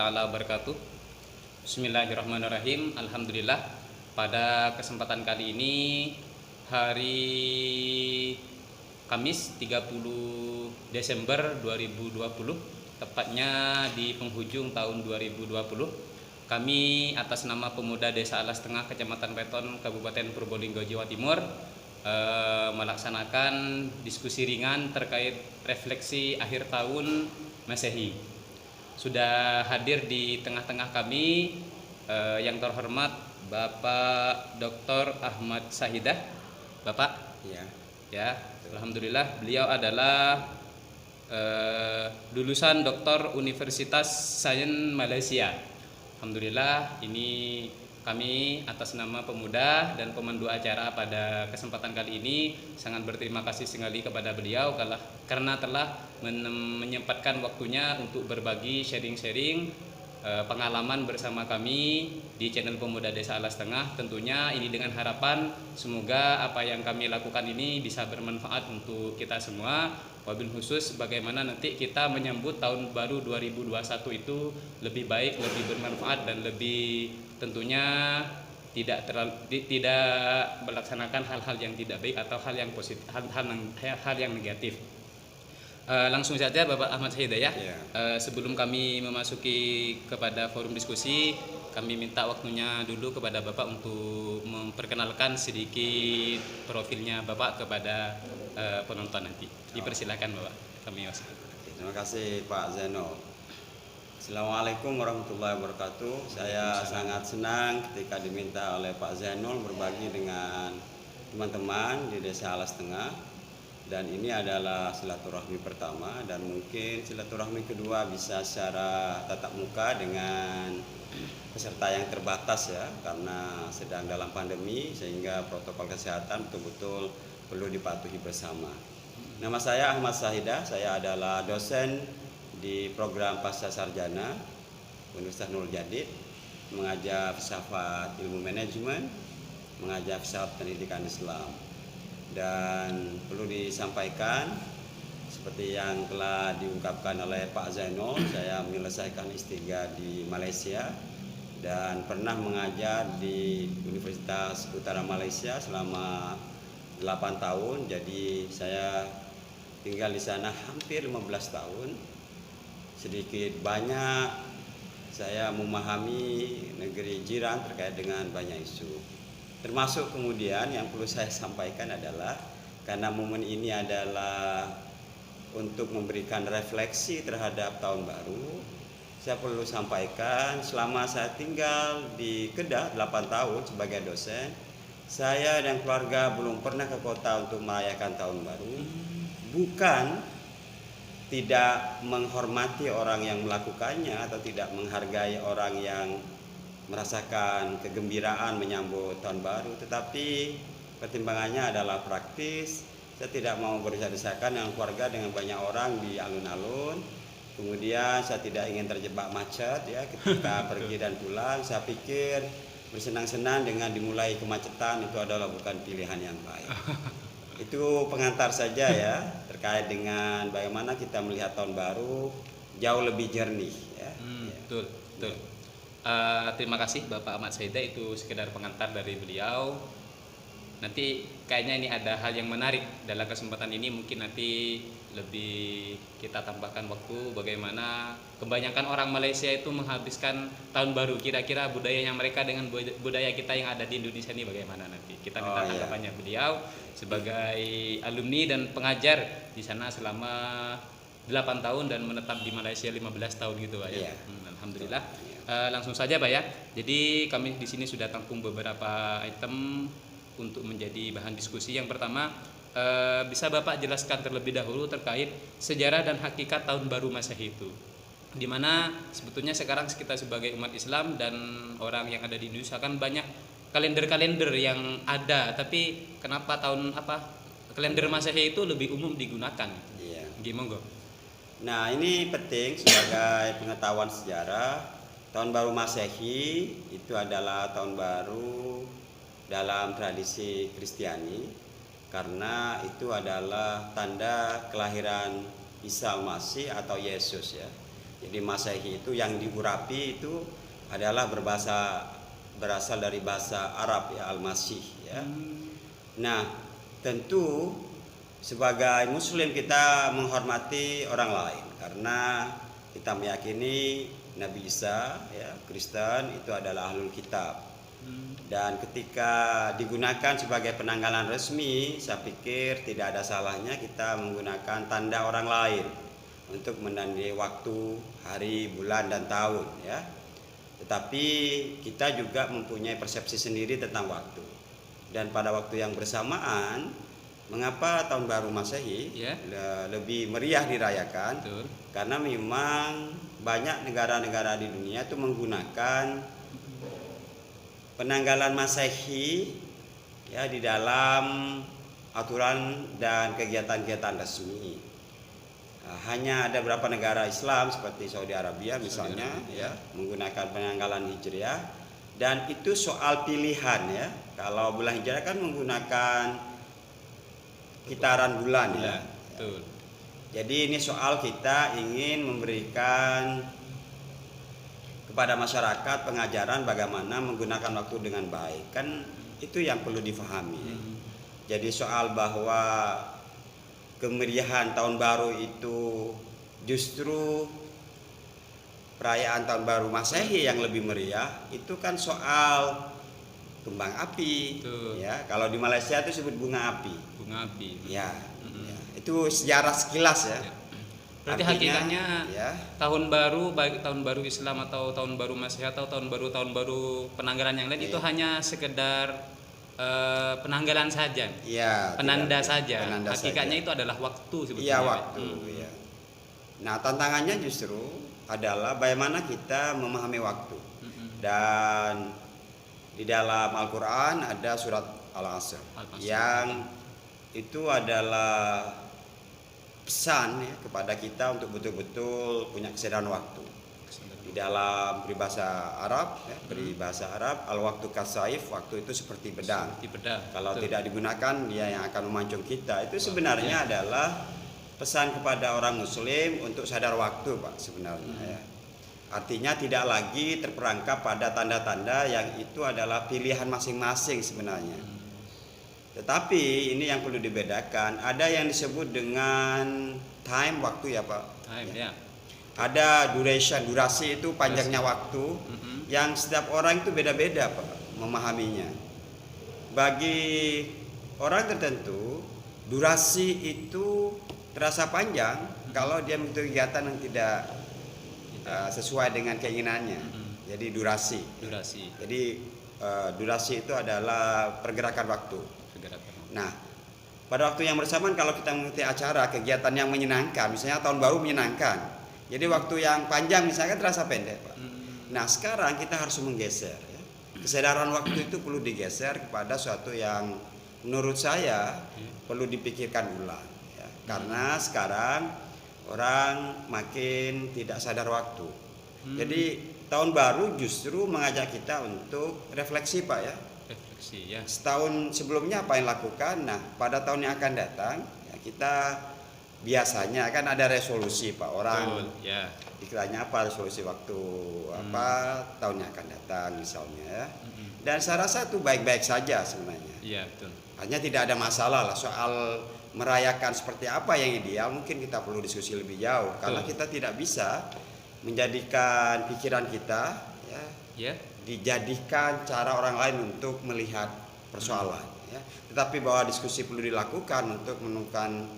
taala wabarakatuh. Bismillahirrahmanirrahim. Alhamdulillah, pada kesempatan kali ini hari Kamis 30 Desember 2020, tepatnya di penghujung tahun 2020, kami atas nama Pemuda Desa Alas Tengah, Kecamatan Weton, Kabupaten Probolinggo, Jawa Timur, melaksanakan diskusi ringan terkait refleksi akhir tahun Masehi. Sudah hadir di tengah-tengah kami yang terhormat Bapak Dr. Ahmad Sahidah. Bapak, ya, alhamdulillah beliau adalah lulusan Doktor Universitas Sains Malaysia. Alhamdulillah, ini kami atas nama pemuda dan pemandu acara pada kesempatan kali ini sangat berterima kasih sekali kepada beliau karena telah menyempatkan waktunya untuk berbagi sharing-sharing pengalaman bersama kami di channel Pemuda Desa Alas Tengah. Tentunya ini dengan harapan semoga apa yang kami lakukan ini bisa bermanfaat untuk kita semua. Wabil khusus bagaimana nanti kita menyambut tahun baru 2021 itu lebih baik, lebih bermanfaat, dan lebih tentunya tidak melaksanakan hal-hal yang tidak baik atau hal yang positif, hal yang negatif. Langsung saja Bapak Ahmad Sahidah ya. Sebelum kami memasuki kepada forum diskusi, kami minta waktunya dulu kepada Bapak untuk memperkenalkan sedikit profilnya Bapak kepada penonton nanti. Dipersilakan Bapak. Kami masuk. Terima kasih Pak Zainul. Assalamualaikum warahmatullahi wabarakatuh. Saya sangat senang ketika diminta oleh Pak Zainul berbagi dengan teman-teman di Desa Alas Tengah. Dan ini adalah silaturahmi pertama dan mungkin silaturahmi kedua bisa secara tatap muka dengan peserta yang terbatas ya, karena sedang dalam pandemi sehingga protokol kesehatan betul-betul perlu dipatuhi bersama. Nama saya Ahmad Sahidah, saya adalah dosen di program Pasca Sarjana Universitas Nurul Jadid, mengajar filsafat ilmu manajemen, mengajar filsafat pendidikan Islam. Dan perlu disampaikan seperti yang telah diungkapkan oleh Pak Zainul, saya menyelesaikan S3 di Malaysia dan pernah mengajar di Universitas Utara Malaysia selama 8 tahun. Jadi saya tinggal di sana hampir 15 tahun. Sedikit banyak saya memahami negeri jiran terkait dengan banyak isu. Termasuk kemudian yang perlu saya sampaikan adalah karena momen ini adalah untuk memberikan refleksi terhadap tahun baru, saya perlu sampaikan selama saya tinggal di Kedah 8 tahun sebagai dosen, saya dan keluarga belum pernah ke kota untuk merayakan tahun baru. Bukan tidak menghormati orang yang melakukannya atau tidak menghargai orang yang merasakan kegembiraan menyambut tahun baru, tetapi pertimbangannya adalah praktis. Saya tidak mau berdesak-desakan dengan keluarga dengan banyak orang di alun-alun. Kemudian saya tidak ingin terjebak macet ya ketika pergi dan pulang. Saya pikir bersenang-senang dengan dimulai kemacetan itu adalah bukan pilihan yang baik. Itu pengantar saja ya terkait dengan bagaimana kita melihat tahun baru jauh lebih jernih ya. Betul. Terima kasih Bapak Ahmad Sahidah, itu sekedar pengantar dari beliau. Nanti kayaknya ini ada hal yang menarik dalam kesempatan ini, mungkin nanti lebih kita tambahkan waktu bagaimana kebanyakan orang Malaysia itu menghabiskan tahun baru. Kira-kira budayanya mereka dengan budaya kita yang ada di Indonesia ini bagaimana nanti. Kita minta tanggapannya beliau sebagai alumni dan pengajar di sana selama 8 tahun dan menetap di Malaysia 15 tahun gitu Pak ya. Alhamdulillah. Langsung saja Pak ya. Jadi kami di sini sudah tampung beberapa item untuk menjadi bahan diskusi. Yang pertama, bisa Bapak jelaskan terlebih dahulu terkait sejarah dan hakikat tahun baru Masehi itu, dimana sebetulnya sekarang kita sebagai umat Islam dan orang yang ada di Indonesia kan banyak kalender-kalender yang ada, tapi kenapa kalender Masehi itu lebih umum digunakan? Gimana? Nah, ini penting sebagai pengetahuan sejarah. Tahun baru Masehi itu adalah tahun baru dalam tradisi Kristiani, karena itu adalah tanda kelahiran Isa Al-Masih atau Yesus ya. Jadi Masehi itu yang diurapi itu adalah berasal dari bahasa Arab ya, Al-Masih ya. Nah, tentu sebagai muslim kita menghormati orang lain karena kita meyakini Nabi Isa ya, Kristen itu adalah ahlul kitab. Dan ketika digunakan sebagai penanggalan resmi, saya pikir tidak ada salahnya kita menggunakan tanda orang lain untuk menandai waktu, hari, bulan, dan tahun ya. Tetapi kita juga mempunyai persepsi sendiri tentang waktu. Dan pada waktu yang bersamaan, mengapa tahun baru Masehi lebih meriah dirayakan? Betul. Karena memang banyak negara-negara di dunia itu menggunakan penanggalan Masehi ya di dalam aturan dan kegiatan-kegiatan resmi. Hanya ada beberapa negara Islam seperti Saudi Arabia misalnya ya menggunakan penanggalan Hijriah, dan itu soal pilihan ya. Kalau bulan Hijriah kan menggunakan kitaran bulan ya. Betul. Jadi ini soal kita ingin memberikan kepada masyarakat pengajaran bagaimana menggunakan waktu dengan baik, kan itu yang perlu difahami. Jadi soal bahwa kemeriahan tahun baru itu justru perayaan tahun baru Masehi yang lebih meriah, itu kan soal kembang api. Ya, kalau di Malaysia itu sebut bunga api. Bunga api. Ya, ya. Itu sejarah sekilas ya. Berarti artinya, hakikatnya ya, tahun baru, baik tahun baru Islam atau tahun baru Masehi atau tahun baru penanggalan yang lain itu hanya sekedar penanggalan saja, ya, penanda saja. penanda Hakikatnya saja. itu adalah waktu sebetulnya. Iya, waktu. Ya. Nah, tantangannya justru adalah bagaimana kita memahami waktu. Dan di dalam Al-Quran ada surat Al-Asr yang itu adalah pesan ya, kepada kita untuk betul-betul punya kesadaran waktu. Di dalam peribahasa Arab ya, peribahasa Arab, al-waktu kasaif, waktu itu seperti pedang. Kalau tidak digunakan dia yang akan memancung kita. Itu sebenarnya adalah pesan kepada orang muslim untuk sadar waktu, Pak, sebenarnya ya. Artinya tidak lagi terperangkap pada tanda-tanda yang itu adalah pilihan masing-masing sebenarnya. Tetapi ini yang perlu dibedakan, ada yang disebut dengan time, waktu ya Pak. Time ya. Ada duration, durasi itu panjangnya waktu, yang setiap orang itu beda-beda Pak memahaminya. Bagi orang tertentu, durasi itu terasa panjang kalau dia mengikuti kegiatan yang tidak sesuai dengan keinginannya. Jadi durasi. Jadi durasi itu adalah pergerakan waktu. Nah, pada waktu yang bersamaan kalau kita mengikuti acara kegiatan yang menyenangkan, misalnya tahun baru menyenangkan, jadi waktu yang panjang misalnya terasa pendek, Pak. Nah, sekarang kita harus menggeser ya. Kesadaran waktu itu perlu digeser kepada suatu yang menurut saya perlu dipikirkan ulang ya. Karena sekarang orang makin tidak sadar waktu. Jadi tahun baru justru mengajak kita untuk refleksi, Pak ya. Ya. Setahun sebelumnya apa yang lakukan? Nah, pada tahun yang akan datang ya, kita biasanya kan ada resolusi Pak, orang dikiranya apa resolusi waktu apa tahun yang akan datang misalnya ya. Dan saya rasa itu baik-baik saja sebenarnya. Iya, betul. Hanya tidak ada masalah lah soal merayakan seperti apa yang ideal, mungkin kita perlu diskusi lebih jauh karena kita tidak bisa menjadikan pikiran kita ya, dijadikan cara orang lain untuk melihat persoalan ya. Tetapi bahwa diskusi perlu dilakukan untuk menemukan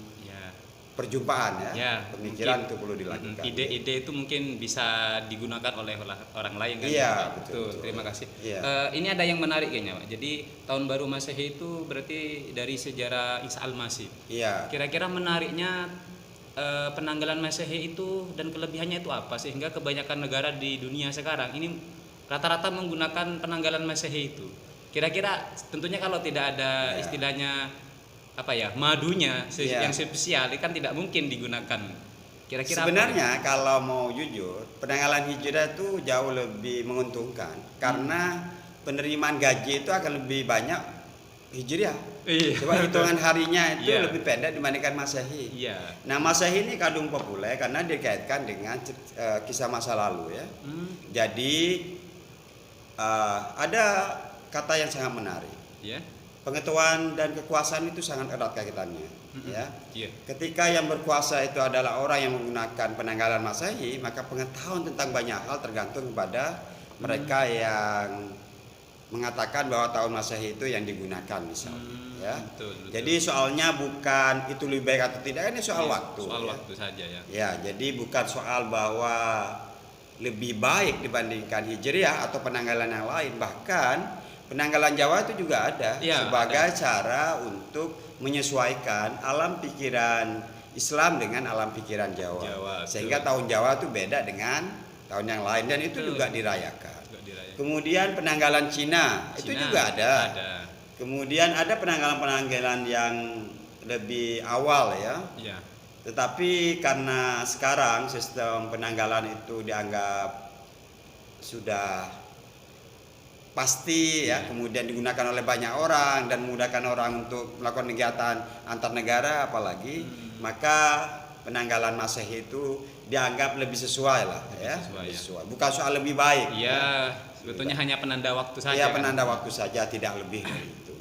perjumpaan ya, pemikiran itu perlu dilakukan. Ide-ide itu mungkin bisa digunakan oleh orang lain kan? Iya, betul. Terima kasih. Iya. Ini ada yang menarik kayaknya, Pak. Jadi tahun baru Masehi itu berarti dari sejarah Isa al-Masih. Iya. Kira-kira menariknya penanggalan Masehi itu dan kelebihannya itu apa sehingga kebanyakan negara di dunia sekarang ini rata-rata menggunakan penanggalan Masehi itu. Kira-kira tentunya kalau tidak ada istilahnya apa ya, madunya yang spesial kan tidak mungkin digunakan. Kira-kira sebenarnya kalau mau jujur, penanggalan Hijriah itu jauh lebih menguntungkan karena penerimaan gaji itu akan lebih banyak Hijriah. Iya. Coba hitungan harinya itu Iya. lebih pendek dibandingkan Masehi. Iya. Nah, Masehi ini kadung populer karena dikaitkan dengan kisah masa lalu ya. Jadi ada kata yang sangat menarik. Ya. Pengetahuan dan kekuasaan itu sangat erat kaitannya, ya. Iya. Ketika yang berkuasa itu adalah orang yang menggunakan penanggalan Masehi, maka pengetahuan tentang banyak hal tergantung kepada mereka yang mengatakan bahwa tahun Masehi itu yang digunakan misalnya, ya. Betul. Jadi soalnya bukan itu lebih baik atau tidak, ini soal waktu. Soal ya. waktu saja ya. Ya, jadi bukan soal bahwa lebih baik dibandingkan Hijriah atau penanggalan yang lain, bahkan penanggalan Jawa itu juga ada Ya, sebagai cara untuk menyesuaikan alam pikiran Islam dengan alam pikiran Jawa. Sehingga tahun Jawa itu beda dengan tahun yang lain dan itu juga dirayakan. Kemudian penanggalan Cina itu juga ada. Kemudian ada penanggalan-penanggalan yang lebih awal ya. Iya. Tetapi karena sekarang sistem penanggalan itu dianggap sudah pasti ya, kemudian digunakan oleh banyak orang dan memudahkan orang untuk melakukan kegiatan antar negara apalagi, maka penanggalan Masehi itu dianggap lebih sesuai lah ya. Sesuai. Bukan soal lebih baik. Iya, sebetulnya hanya penanda waktu saja. Ya, penanda waktu saja, tidak lebih dari itu.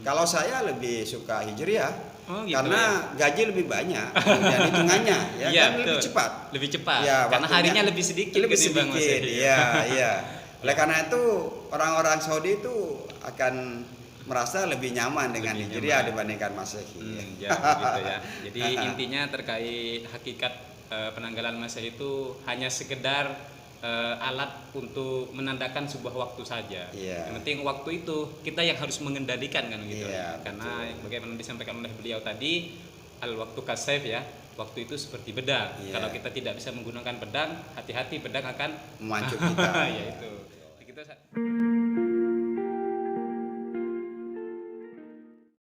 Kalau saya lebih suka Hijriah. Gitu karena gaji lebih banyak, kemudian hitungannya ya, iya, kan lebih cepat. Lebih cepat. Ya, karena harinya lebih sedikit. Lebih sedikit. Iya. Oleh karena itu orang-orang Saudi itu akan merasa lebih nyaman dengan Hijriah dibandingkan Masehi. Ya, begitu ya. Jadi intinya terkait hakikat penanggalan Masehi itu hanya sekedar alat untuk menandakan sebuah waktu saja. Yang penting waktu itu kita yang harus mengendalikan kan gitu. Karena betul. bagaimana disampaikan oleh beliau tadi, al waktu kasef ya. Waktu itu seperti pedang. Kalau kita tidak bisa menggunakan pedang, hati-hati pedang akan memancung kita. ya itu.